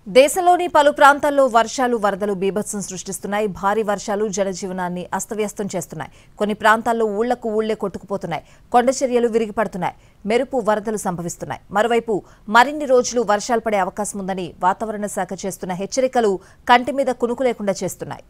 దేశంలోని పలు ప్రాంతాల్లో వర్షాలు వరదలు బీభత్సం సృష్టిస్తున్నాయి. భారీ వర్షాలు జనజీవనాన్ని అస్తవ్యస్తం చేస్తున్నాయి. కొన్ని ప్రాంతాల్లో ఊళ్లకు ఊళ్లే కొట్టుకుపోతున్నాయి. కొండచర్యలు విరిగిపడుతున్నాయి. మెరుపు వరదలు సంభవిస్తున్నాయి. మరోవైపు మరిన్ని రోజులు వర్షాలు పడే అవకాశం ఉందని వాతావరణ శాఖ చేస్తున్న హెచ్చరికలు కంటి మీద కునుకు లేకుండా చేస్తున్నాయి.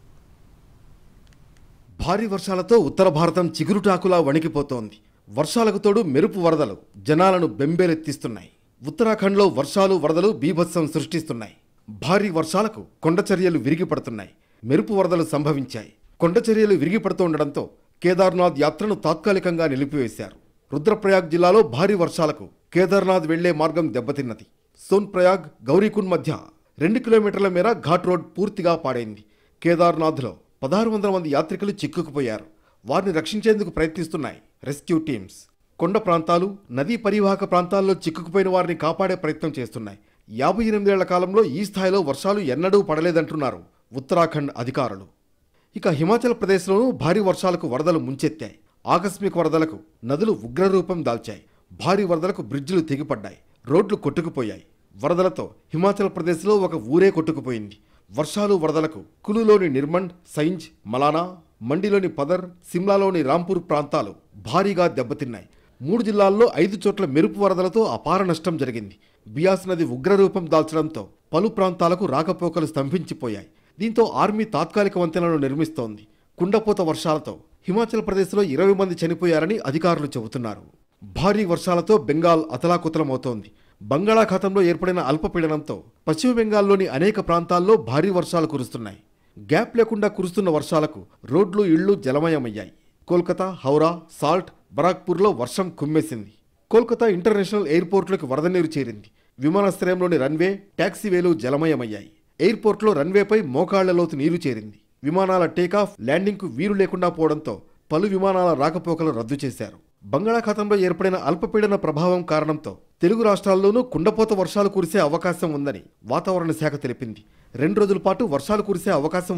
భారీ వర్షాలతో ఉత్తర భారతం చిగురుటాకులా వణికిపోతోంది. వర్షాలకు తోడు మెరుపు వరదలు జనాలను బెంబేలెత్తిస్తున్నాయి. ఉత్తరాఖండ్లో వర్షాలు వరదలు బీభత్సం సృష్టిస్తున్నాయి. భారీ వర్షాలకు కొండచర్యలు విరిగిపడుతున్నాయి. మెరుపు వరదలు సంభవించాయి. కొండచర్యలు విరిగిపడుతుండటంతో కేదార్నాథ్ యాత్రను తాత్కాలికంగా నిలిపివేశారు. రుద్రప్రయాగ్ జిల్లాలో భారీ వర్షాలకు కేదార్నాథ్ వెళ్లే మార్గం దెబ్బతిన్నది. సోన్ప్రయాగ్ గౌరీకుండ్ మధ్య 2 కిలోమీటర్ల మేర ఘాట్ రోడ్ పూర్తిగా పాడైంది. కేదార్నాథ్లో 1600 మంది యాత్రికులు చిక్కుకుపోయారు. వారిని రక్షించేందుకు ప్రయత్నిస్తున్నాయి రెస్క్యూ టీమ్స్. కొండ ప్రాంతాలు, నదీ పరివాహక ప్రాంతాల్లో చిక్కుకుపోయిన వారిని కాపాడే ప్రయత్నం చేస్తున్నాయి. 58 ఏళ్ల కాలంలో ఈ స్థాయిలో వర్షాలు ఎన్నడూ పడలేదంటున్నారు ఉత్తరాఖండ్ అధికారులు. ఇక హిమాచల్ ప్రదేశ్లోనూ భారీ వర్షాలకు వరదలు ముంచెత్తాయి. ఆకస్మిక వరదలకు నదులు ఉగ్రరూపం దాల్చాయి. భారీ వరదలకు బ్రిడ్జిలు తెగిపడ్డాయి. రోడ్లు కొట్టుకుపోయాయి. వరదలతో హిమాచల్ ప్రదేశ్లో ఒక ఊరే కొట్టుకుపోయింది. వర్షాలు వరదలకు కులులోని నిర్మండ్, సైంజ్, మలానా, మండిలోని పదర్, సిమ్లాలోని రాంపూర్ ప్రాంతాలు భారీగా దెబ్బతిన్నాయి. 3 జిల్లాల్లో 5 చోట్ల మెరుపు వరదలతో అపార నష్టం జరిగింది. బియాస్ నది ఉగ్రరూపం దాల్చడంతో పలు ప్రాంతాలకు రాకపోకలు స్తంభించిపోయాయి. దీంతో ఆర్మీ తాత్కాలిక వంతెనలను నిర్మిస్తోంది. కుండపోత వర్షాలతో హిమాచల్ ప్రదేశ్లో 20 మంది చనిపోయారని అధికారులు చెబుతున్నారు. భారీ వర్షాలతో బెంగాల్ అతలాకుతలమవుతోంది. బంగాళాఖాతంలో ఏర్పడిన అల్పపీడనంతో పశ్చిమ బెంగాల్లోని అనేక ప్రాంతాల్లో భారీ వర్షాలు కురుస్తున్నాయి. గ్యాప్ లేకుండా కురుస్తున్న వర్షాలకు రోడ్లు, ఇళ్లు జలమయమయ్యాయి. కోల్కతా, హౌరా, సాల్ట్, బరాక్పూర్లో వర్షం కుమ్మేసింది. కోల్కతా ఇంటర్నేషనల్ ఎయిర్పోర్ట్లోకి వరద నీరు చేరింది. విమానాశ్రయంలోని రన్వే, టాక్సీవేలు జలమయమయ్యాయి. ఎయిర్పోర్ట్లో రన్వేపై మోకాళ్లలోతు నీరు చేరింది. విమానాల టేకాఫ్, ల్యాండింగ్కు వీలు లేకుండా పోవడంతో పలు విమానాల రాకపోకలు రద్దు చేశారు. బంగాళాఖాతంలో ఏర్పడిన అల్పపీడన ప్రభావం కారణంతో తెలుగు రాష్ట్రాల్లోనూ కుండపోత వర్షాలు కురిసే అవకాశం ఉందని వాతావరణ శాఖ తెలిపింది. 2 రోజుల పాటు వర్షాలు కురిసే అవకాశం